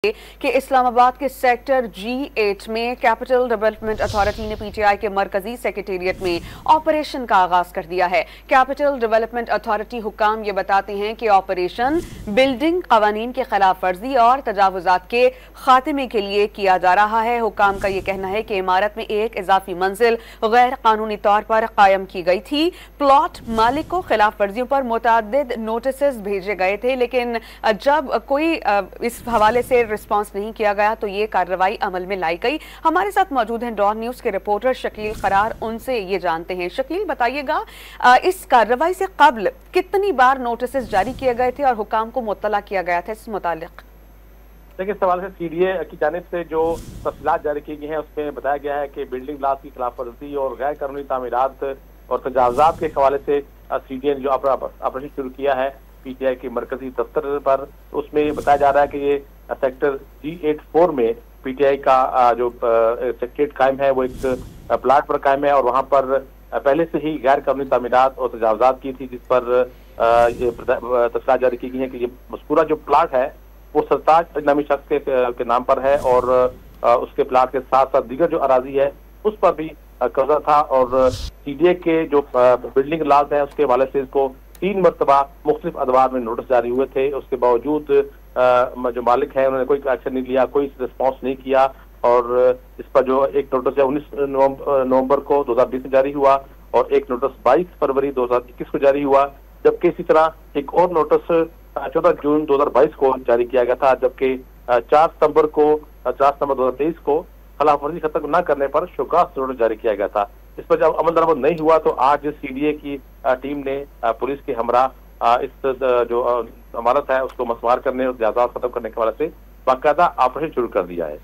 کہ اسلام آباد کے سیکٹر G8 میں کیپٹل ڈیولپمنٹ اتھارٹی نے پی ٹی آئی کے مرکزی سیکریٹریٹ میں آپریشن کا آغاز کر دیا ہے۔ کیپٹل ڈیولپمنٹ اتھارٹی حکام یہ بتاتے ہیں کہ آپریشن بلڈنگ قوانین کے خلاف ورزی اور تجاوزات کے خاتمے کے لیے کیا جا رہا ہے۔ حکام کا یہ کہنا ہے کہ عمارت میں ایک اضافی منزل غیر قانونی طور پر قائم کی گئی تھی۔ پلاٹ مالک کو خلاف ورزیوں پر متعدد نوٹسز بھیجے گئے تھے، لیکن جب کوئی اس حوالے سے رسپانس نہیں کیا گیا تو یہ کارروائی عمل میں لائی گئی۔ ہمارے ساتھ موجود ہیں ڈان نیوز کے رپورٹر شکیل قرار، ان سے یہ جانتے ہیں۔ شکیل، بتائیے گا اس کارروائی سے قبل کتنی بار نوٹسز جاری کیے گئے تھے اور حکام کو مطلع کیا گیا تھا اس متعلق؟ دیکھیں، اس حوالے سے سی ڈی اے کی جانب سے جو تفصیلات جاری کی گئی ہیں اس میں بتایا گیا ہے کہ بلڈنگ لاز کی خلاف ورزی اور غیر قانونی تعمیرات اور تجاوزات کے حوالے سے سی ڈی اے نے جو آپریشن شروع کیا ہے پی ٹی آئی کے مرکزی دفتر پر، اس میں یہ بتایا جا رہا ہے کہ یہ سیکٹر G8-4 میں پی ٹی آئی کا جو سیکٹریٹ قائم ہے وہ ایک پلاٹ پر قائم ہے، اور وہاں پر پہلے سے ہی غیر قانونی تعمیرات اور تجاوزات کی تھی، جس پر یہ تفصیلات جاری کی گئی ہیں کہ یہ مذکورہ جو پلاٹ ہے وہ سرتاج نامی شخص کے نام پر ہے، اور اس کے پلاٹ کے ساتھ ساتھ دیگر جو اراضی ہے اس پر بھی قبضہ تھا، اور سی ڈی اے کے جو بلڈنگ لاز ہیں اس کے حوالے سے اس کو 3 مرتبہ مختلف ادوار میں نوٹس جاری ہوئے تھے۔ اس کے باوجود جو مالک ہیں انہوں نے کوئی ایکشن نہیں لیا، کوئی رسپانس نہیں کیا، اور اس پر جو ایک نوٹس ہے 19 نومبر کو 2020 میں جاری ہوا، اور ایک نوٹس 22 فروری 2021 کو جاری ہوا، جبکہ اسی طرح ایک اور نوٹس 14 جون 2022 کو جاری کیا گیا تھا، جبکہ 4 ستمبر 2023 کو خلاف ورزی ختم نہ کرنے پر شوکاز نوٹس جاری کیا گیا تھا۔ اس پر جب عمل درآمد نہیں ہوا تو آج سی ڈی اے کی ٹیم نے پولیس کے ہمراہ اس جو عمارت ہے اس کو مسمار کرنے اور تجاوزات ختم کرنے کے حوالے سے باقاعدہ آپریشن شروع کر دیا ہے۔